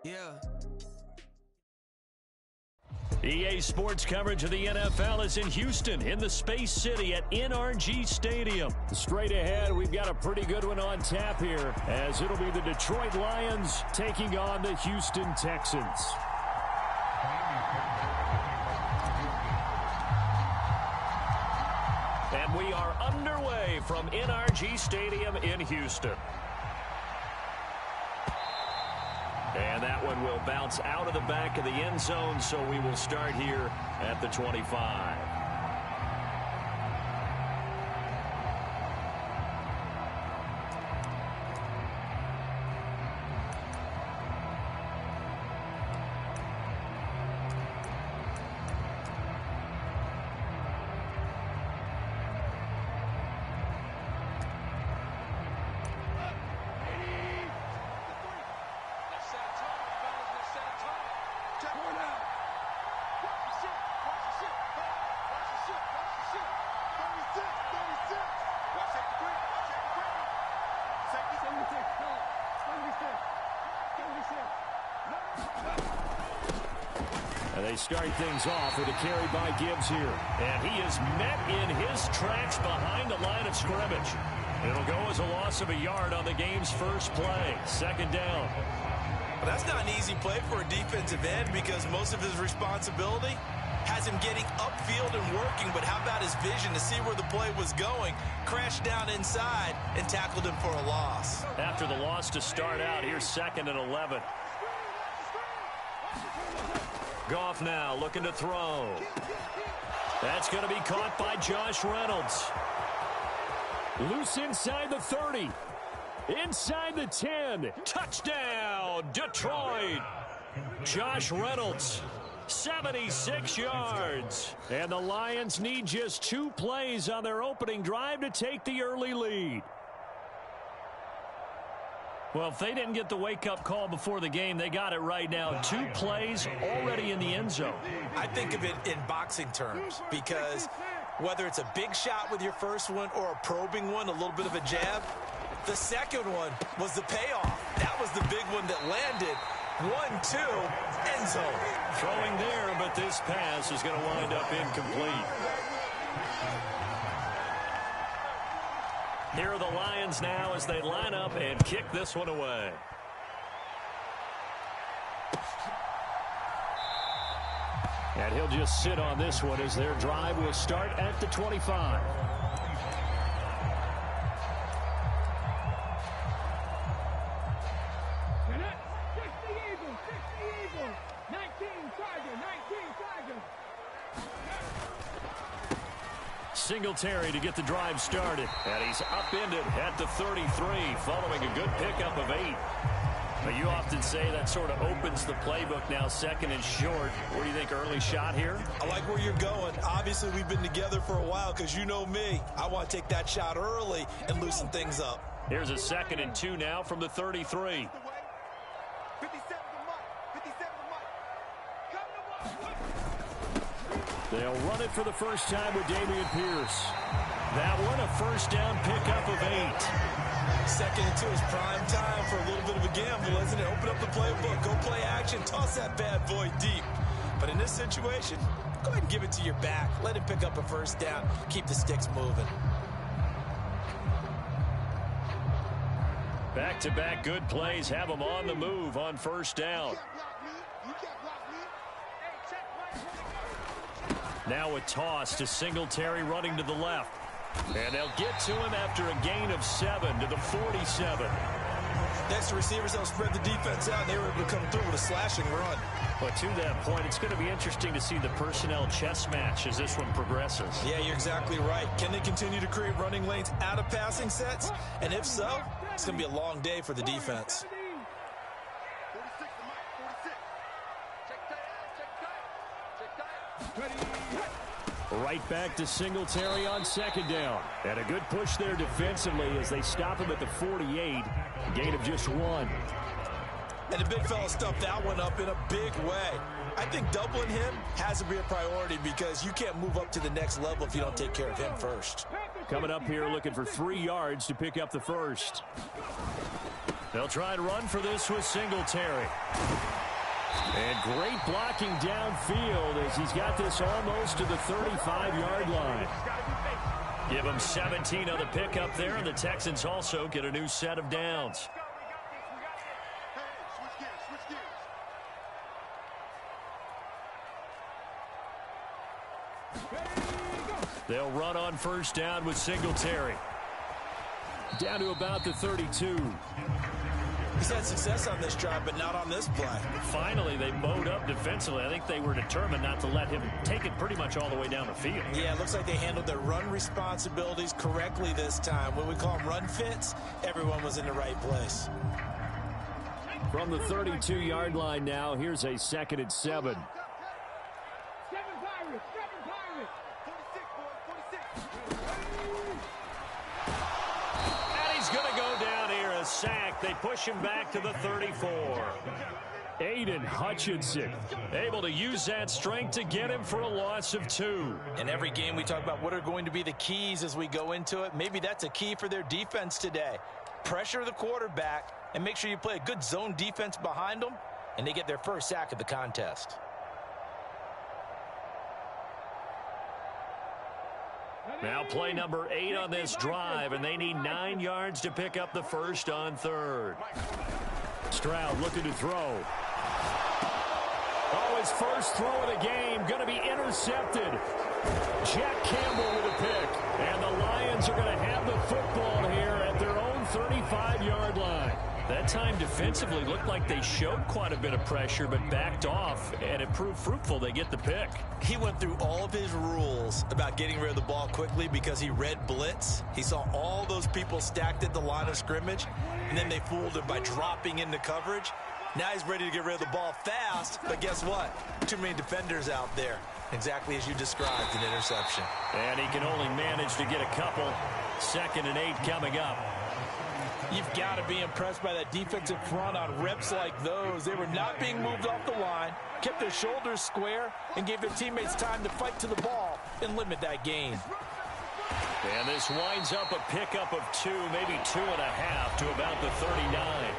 Yeah. EA Sports coverage of the NFL is in Houston, in the Space City at NRG Stadium. Straight ahead, we've got a pretty good one on tap here, as it'll be the Detroit Lions taking on the Houston Texans. And we are underway from NRG Stadium in Houston. And that one will bounce out of the back of the end zone, so we will start here at the 25. They start things off with a carry by Gibbs here. And he is met in his tracks behind the line of scrimmage. It'll go as a loss of a yard on the game's first play. Second down. Well, that's not an easy play for a defensive end because most of his responsibility has him getting upfield and working. But how about his vision to see where the play was going? Crashed down inside and tackled him for a loss. After the loss to start out, here's 2nd and 11. Goff now looking to throw. That's going to be caught by Josh Reynolds. Loose inside the 30. Inside the 10. Touchdown, Detroit. Josh Reynolds, 76 yards. And the Lions need just 2 plays on their opening drive to take the early lead. Well, if they didn't get the wake-up call before the game, they got it right now. 2 plays already in the end zone. I think of it in boxing terms because whether it's a big shot with your first one or a probing one, a little bit of a jab, the second one was the payoff. That was the big one that landed. 1-2, end zone. Throwing there, but this pass is going to wind up incomplete. Here are the Lions now as they line up and kick this one away. And he'll just sit on this one as their drive will start at the 25. Singletary to get the drive started. And he's upended at the 33 following a good pickup of 8. But you often say that sort of opens the playbook now, 2nd and short. What do you think, early shot here? I like where you're going. Obviously, we've been together for a while because you know me. I want to take that shot early and loosen things up. Here's a 2nd and 2 now from the 33. They'll run it for the first time with Dameon Pierce. That one, a first down pickup of 8. 2nd and 2 is prime time for a little bit of a gamble, isn't it? Open up the playbook, go play action, toss that bad boy deep. But in this situation, go ahead and give it to your back. Let him pick up a first down. Keep the sticks moving. Back-to-back good plays have them on the move on first down. Now a toss to Singletary running to the left. And they'll get to him after a gain of 7 to the 47. Next to receivers, they'll spread the defense out, and they were able to come through with a slashing run. But to that point, it's going to be interesting to see the personnel chess match as this one progresses. Yeah, you're exactly right. Can they continue to create running lanes out of passing sets? And if so, it's going to be a long day for the defense. Right back to Singletary on 2nd down. And a good push there defensively as they stop him at the 48. A gain of just 1. And the big fella stuffed that one up in a big way. I think doubling him has to be a priority because you can't move up to the next level if you don't take care of him first. Coming up here looking for 3 yards to pick up the first. They'll try and run for this with Singletary. And great blocking downfield as he's got this almost to the 35-yard line. Give him 17 on the pickup there, and the Texans also get a new set of downs. They'll run on first down with Singletary. Down to about the 32. He's had success on this drive, but not on this play. Finally, they bowed up defensively. I think they were determined not to let him take it pretty much all the way down the field. Yeah, it looks like they handled their run responsibilities correctly this time. When we call them run fits, everyone was in the right place. From the 32-yard line now, here's a 2nd and 7. Sack. They push him back to the 34. Aiden Hutchinson able to use that strength to get him for a loss of 2. In every game we talk about what are going to be the keys as we go into it. Maybe that's a key for their defense today. Pressure the quarterback and make sure you play a good zone defense behind them, and they get their first sack of the contest. Now play number 8 on this drive, and they need 9 yards to pick up the first on 3rd. Stroud looking to throw. Oh, his first throw of the game going to be intercepted. Jack Campbell with a pick. And the Lions are going to have the football here at their own 35-yard line. That time defensively looked like they showed quite a bit of pressure but backed off, and it proved fruitful. They get the pick. He went through all of his rules about getting rid of the ball quickly because he read blitz. He saw all those people stacked at the line of scrimmage, and then they fooled him by dropping into coverage. Now he's ready to get rid of the ball fast, but guess what? Too many defenders out there. Exactly as you described, an interception. And he can only manage to get a couple. 2nd and 8 coming up. You've got to be impressed by that defensive front on reps like those. They were not being moved off the line, kept their shoulders square, and gave their teammates time to fight to the ball and limit that gain. And this winds up a pickup of 2, maybe 2.5 to about the 39.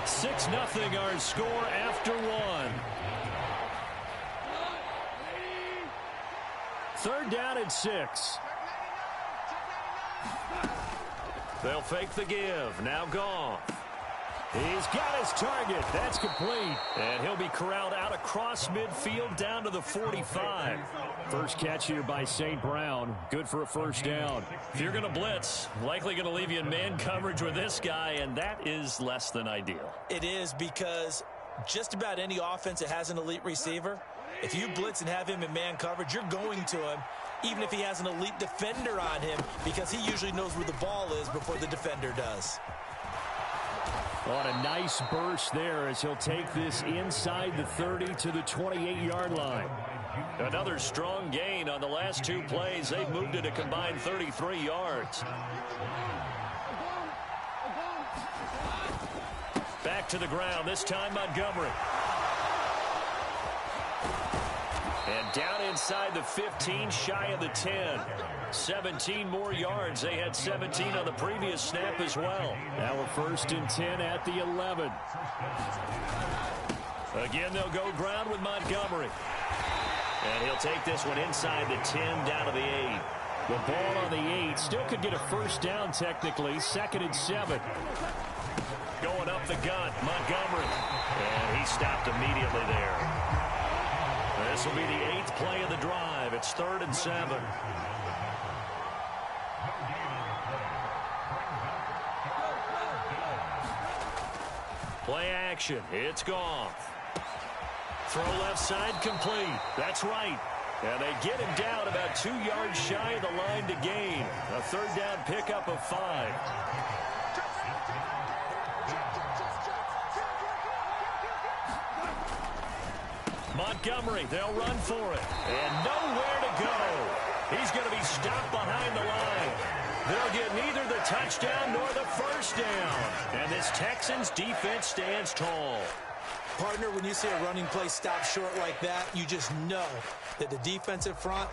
6-0 our score after 1. 3rd down and 6. They'll fake the give. Now gone. He's got his target. That's complete. And he'll be corralled out across midfield down to the 45. First catch here by St. Brown. Good for a first down. If you're going to blitz, likely going to leave you in man coverage with this guy, and that is less than ideal. It is, because just about any offense that has an elite receiver, if you blitz and have him in man coverage, you're going to him, even if he has an elite defender on him, because he usually knows where the ball is before the defender does. On a nice burst there as he'll take this inside the 30 to the 28-yard line. Another strong gain on the last 2 plays. They've moved it a combined 33 yards. Back to the ground, this time Montgomery. And down inside the 15, shy of the 10. 17 more yards. They had 17 on the previous snap as well. Now we're 1st and 10 at the 11. Again, they'll go ground with Montgomery. And he'll take this one inside the 10 down to the 8. The ball on the 8. Still could get a first down technically. 2nd and 7. Going up the gut, Montgomery. And he stopped immediately there. This will be the 8th play of the drive. It's 3rd and 7. Play action. It's gone. Throw left side complete. That's right. And they get him down about 2 yards shy of the line to gain. A 3rd down pickup of 5. Montgomery, they'll run for it. And nowhere to go. He's going to be stopped behind the line. They'll get neither the touchdown nor the first down. And this Texans defense stands tall. Partner, when you see a running play stop short like that, you just know that the defensive front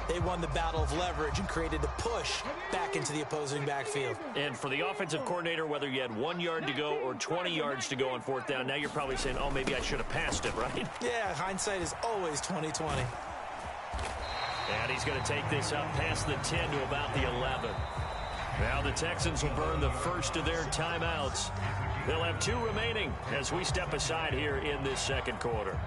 They won the battle of leverage and created a push back into the opposing backfield. And for the offensive coordinator, whether you had 1 yard to go or 20 yards to go on fourth down, now you're probably saying, oh, maybe I should have passed it, right? Yeah, hindsight is always 20/20. And he's going to take this up past the 10 to about the 11. Now the Texans will burn the first of their timeouts. They'll have 2 remaining as we step aside here in this second quarter.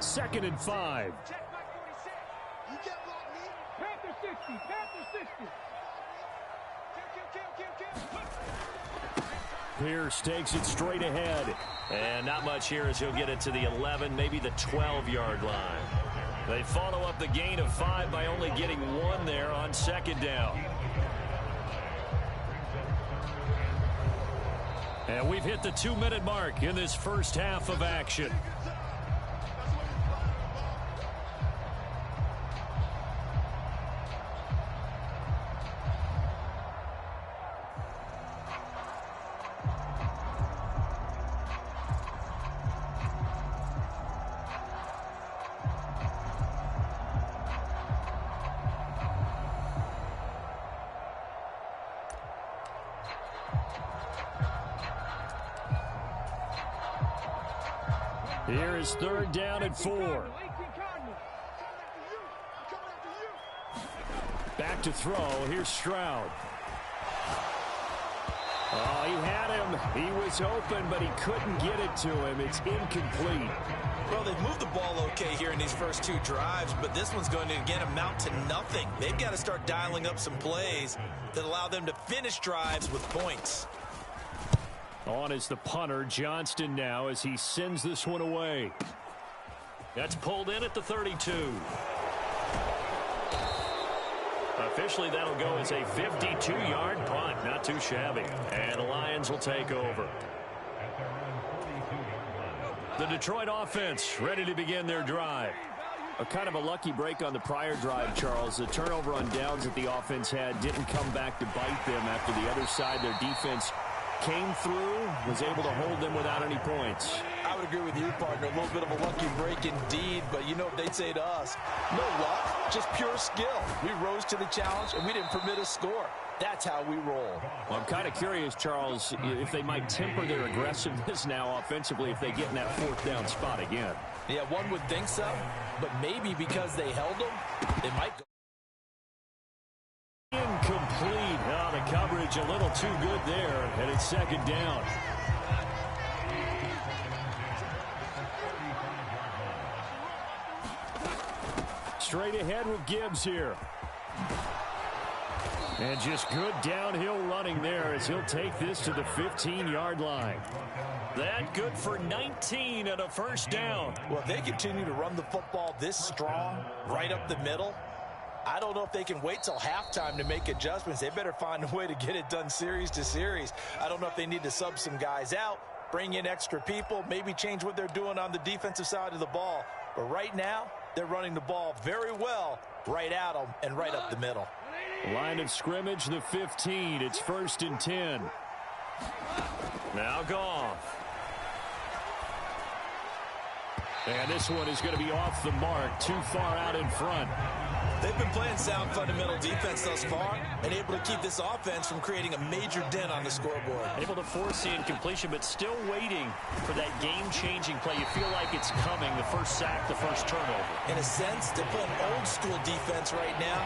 Second and 5. Check back 46. You can't block me. Panther 60. Panther 60. Kill. Pierce takes it straight ahead. And not much here as he'll get it to the 11, maybe the 12-yard line. They follow up the gain of 5 by only getting 1 there on second down. And we've hit the 2-minute mark in this first half of action. Here is third down and 4. Back to throw. Here's Stroud. Oh, he had him. He was open, but he couldn't get it to him. It's incomplete. Well, they've moved the ball okay here in these first 2 drives, but this one's going to, again, amount to nothing. They've got to start dialing up some plays that allow them to finish drives with points. On is the punter, Johnston, now as he sends this one away. That's pulled in at the 32. Officially, that'll go as a 52-yard punt. Not too shabby. And the Lions will take over. The Detroit offense ready to begin their drive. A kind of a lucky break on the prior drive, Charles. The turnover on downs that the offense had didn't come back to bite them after the other side. Their defense came through, was able to hold them without any points. I would agree with you, partner. A little bit of a lucky break indeed, but you know what they'd say to us? No luck, just pure skill. We rose to the challenge, and we didn't permit a score. That's how we roll. Well, I'm kind of curious, Charles, if they might temper their aggressiveness now offensively if they get in that fourth down spot again. Yeah, one would think so, but maybe because they held them, they might go. Incomplete. Oh, the coverage a little too good there, and it's second down. Straight ahead with Gibbs here. And just good downhill running there as he'll take this to the 15-yard line. That good for 19 and a first down. Well, if they continue to run the football this strong, right up the middle, I don't know if they can wait till halftime to make adjustments. They better find a way to get it done series to series. I don't know if they need to sub some guys out, bring in extra people, maybe change what they're doing on the defensive side of the ball. But right now, they're running the ball very well right at them and right up the middle. Line of scrimmage, the 15. It's first and 10. Now Goff. And this one is going to be off the mark, too far out in front. They've been playing sound fundamental defense thus far and able to keep this offense from creating a major dent on the scoreboard. Able to force the incompletion, but still waiting for that game-changing play. You feel like it's coming, the first sack, the first turnover. In a sense, they're playing old-school defense right now.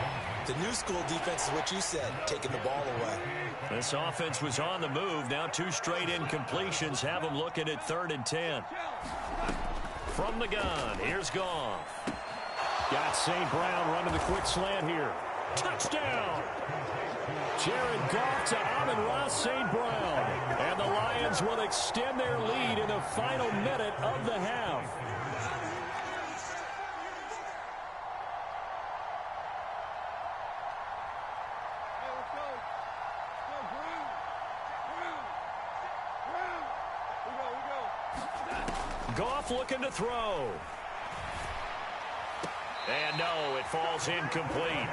The new-school defense is what you said, taking the ball away. This offense was on the move. Now 2 straight incompletions have them looking at 3rd and 10. From the gun, here's Goff. Got St. Brown running the quick slant here. Touchdown! Jared Goff to Amon-Ra St. Brown. And the Lions will extend their lead in the final minute of the half. Goff looking to throw. And no, it falls incomplete.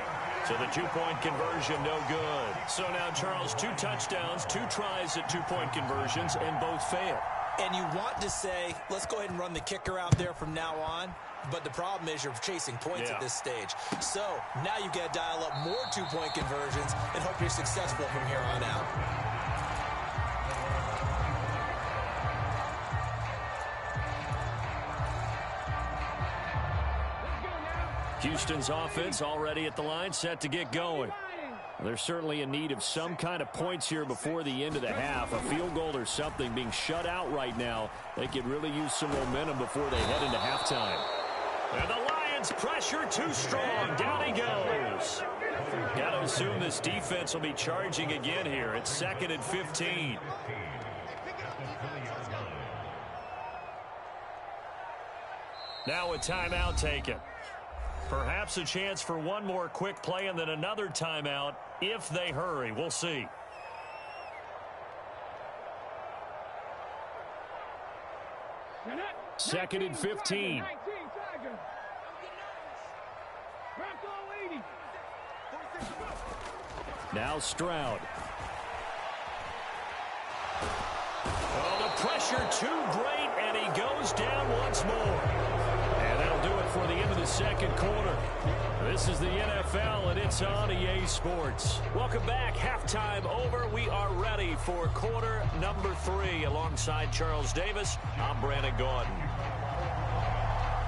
So the two-point conversion, no good. So now, Charles, 2 touchdowns, 2 tries at two-point conversions, and both fail. And you want to say, let's go ahead and run the kicker out there from now on. But the problem is you're chasing points at this stage. So now you've got to dial up more two-point conversions and hope you're successful from here on out. Houston's offense already at the line, set to get going. They're certainly in need of some kind of points here before the end of the half. A field goal or something, being shut out right now. They could really use some momentum before they head into halftime. And the Lions pressure too strong. Down he goes. Got to assume this defense will be charging again here. It's 2nd and 15. Now a timeout taken. Perhaps a chance for one more quick play and then another timeout if they hurry. We'll see. Second and 15. Now Stroud. Oh, the pressure too great, and he goes down once more. And that'll do it for the end of the second quarter. This is the NFL, and it's on EA Sports. Welcome back. Halftime over. We are ready for quarter number 3. Alongside Charles Davis, I'm Brandon Gaudin.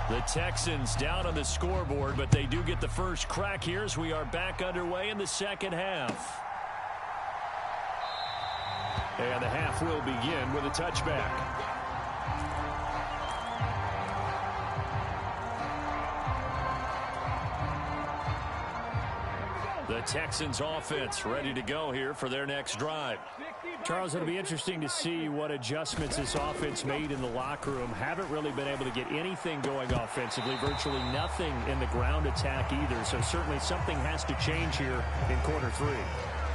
The Texans down on the scoreboard, but they do get the first crack here as we are back underway in the second half. And the half will begin with a touchback. The Texans offense ready to go here for their next drive. Charles, it'll be interesting to see what adjustments this offense made in the locker room. Haven't really been able to get anything going offensively, virtually nothing in the ground attack either. So certainly something has to change here in quarter 3.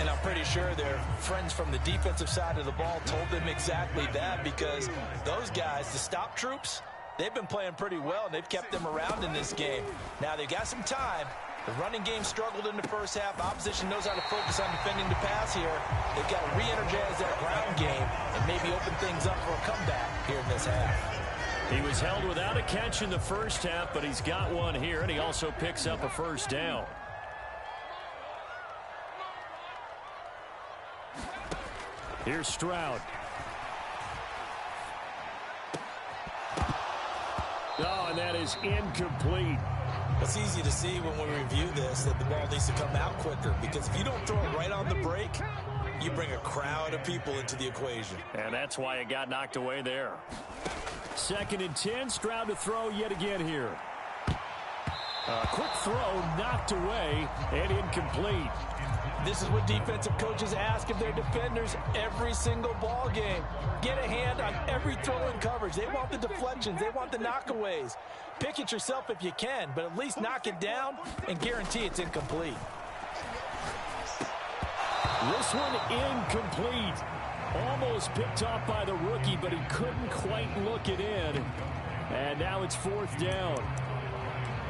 And I'm pretty sure their friends from the defensive side of the ball told them exactly that, because those guys, the stop troops, they've been playing pretty well, and they've kept them around in this game. Now they've got some time. The running game struggled in the first half. Opposition knows how to focus on defending the pass here. They've got to re-energize that ground game and maybe open things up for a comeback here in this half. He was held without a catch in the first half, but he's got one here, and he also picks up a first down. Here's Stroud. Oh, and that is incomplete. It's easy to see when we review this that the ball needs to come out quicker, because if you don't throw it right on the break, you bring a crowd of people into the equation. And that's why it got knocked away there. 2nd and 10, Stroud to throw yet again here. A quick throw knocked away and incomplete. This is what defensive coaches ask of their defenders every single ball game. Get a hand on every throw in coverage. They want the deflections. They want the knockaways. Pick it yourself if you can, but at least knock it down and guarantee it's incomplete. This one incomplete. Almost picked off by the rookie, but he couldn't quite look it in. And now it's 4th down.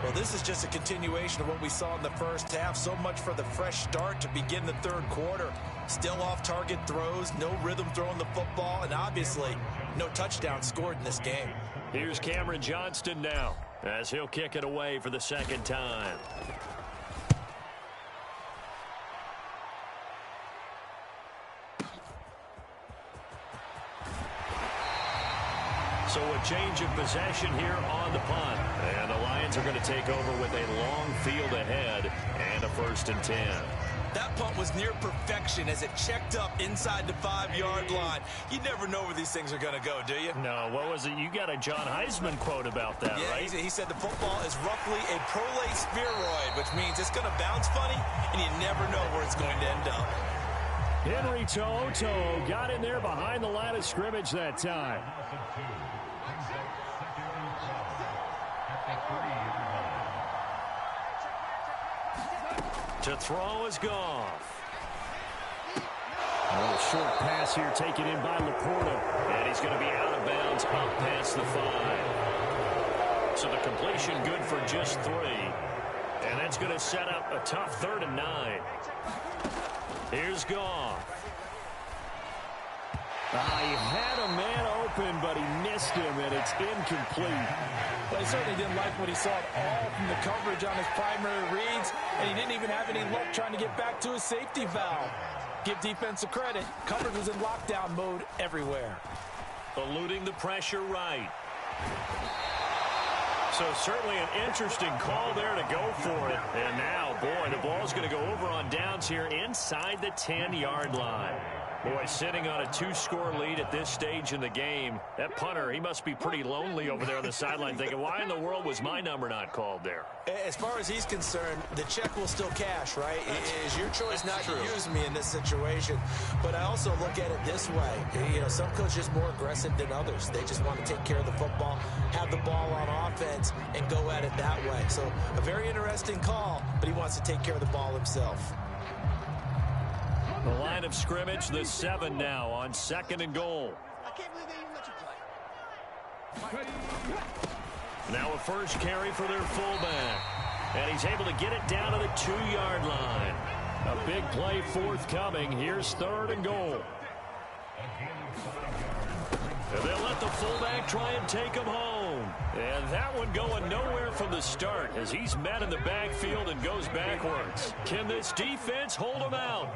Well, this is just a continuation of what we saw in the first half. So much for the fresh start to begin the third quarter. Still off-target throws, no rhythm throwing the football, and obviously no touchdown scored in this game. Here's Cameron Johnston now as he'll kick it away for the second time. So a change of possession here on the punt. And the Lions are going to take over with a long field ahead and a 1st and 10. That punt was near perfection as it checked up inside the 5-yard line. You never know where these things are going to go, do you? No, what was it? You got a John Heisman quote about that, yeah, right? He said the football is roughly a prolate spheroid, which means it's going to bounce funny, and you never know where it's going to end up. Henry To'oTo'o got in there behind the line of scrimmage that time. To throw is Goff. A little short pass here taken in by Laporta. And he's going to be out of bounds up past the 5. So the completion good for just 3. And that's going to set up a tough 3rd and 9. Here's Goff. He had a man open, but he missed him, and it's incomplete. Well, he certainly didn't like what he saw at all from the coverage on his primary reads, and he didn't even have any luck trying to get back to his safety valve. Give defensive credit. Coverage was in lockdown mode everywhere. Eluding the pressure right. So certainly an interesting call there to go for it. And now, boy, the ball's going to go over on downs here inside the 10-yard line. Boy, sitting on a 2-score lead at this stage in the game, that punter, he must be pretty lonely over there on the sideline thinking, why in the world was my number not called there? As far as he's concerned, the check will still cash, right? It is your choice not to use me in this situation. But I also look at it this way. You know, some coaches are more aggressive than others. They just want to take care of the football, have the ball on offense, and go at it that way. So a very interesting call, but he wants to take care of the ball himself. The line of scrimmage, the 7 now on 2nd and goal. I can't believe they even let you play. Now a first carry for their fullback. And he's able to get it down to the 2-yard line. A big play forthcoming. Here's 3rd and goal. And they'll let the fullback try and take him home. And that one going nowhere from the start as he's met in the backfield and goes backwards. Can this defense hold him out?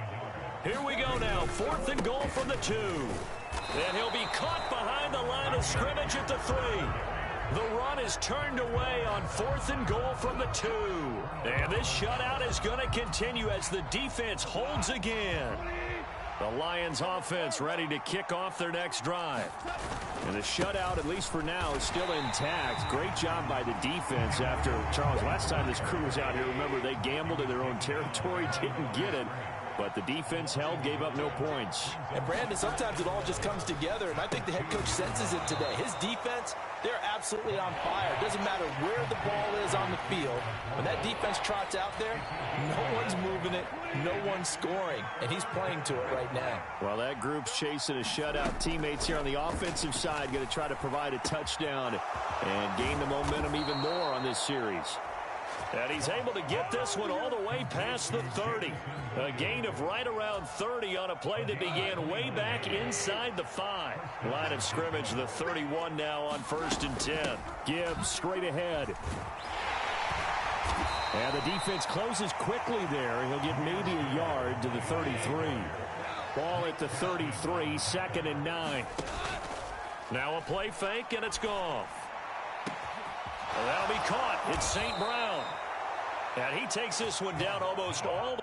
Here we go now, 4th and goal from the 2. And he'll be caught behind the line of scrimmage at the 3. The run is turned away on 4th and goal from the 2. And this shutout is going to continue as the defense holds again. The Lions offense ready to kick off their next drive. And the shutout, at least for now, is still intact. Great job by the defense after, Charles, last time this crew was out here, remember, they gambled in their own territory, didn't get it. But the defense held, gave up no points. And, Brandon, sometimes it all just comes together, and I think the head coach senses it today. His defense, they're absolutely on fire. It doesn't matter where the ball is on the field. When that defense trots out there, no one's moving it, no one's scoring, and he's playing to it right now. Well, that group's chasing a shutout. Teammates here on the offensive side going to try to provide a touchdown and gain the momentum even more on this series. And he's able to get this one all the way past the 30. A gain of right around 30 on a play that began way back inside the 5. Line of scrimmage, the 31 now on 1st and 10. Gibbs straight ahead. And the defense closes quickly there. He'll get maybe a yard to the 33. Ball at the 33, 2nd and 9. Now a play fake, and it's gone. Well, that'll be caught. It's St. Brown. And he takes this one down almost all the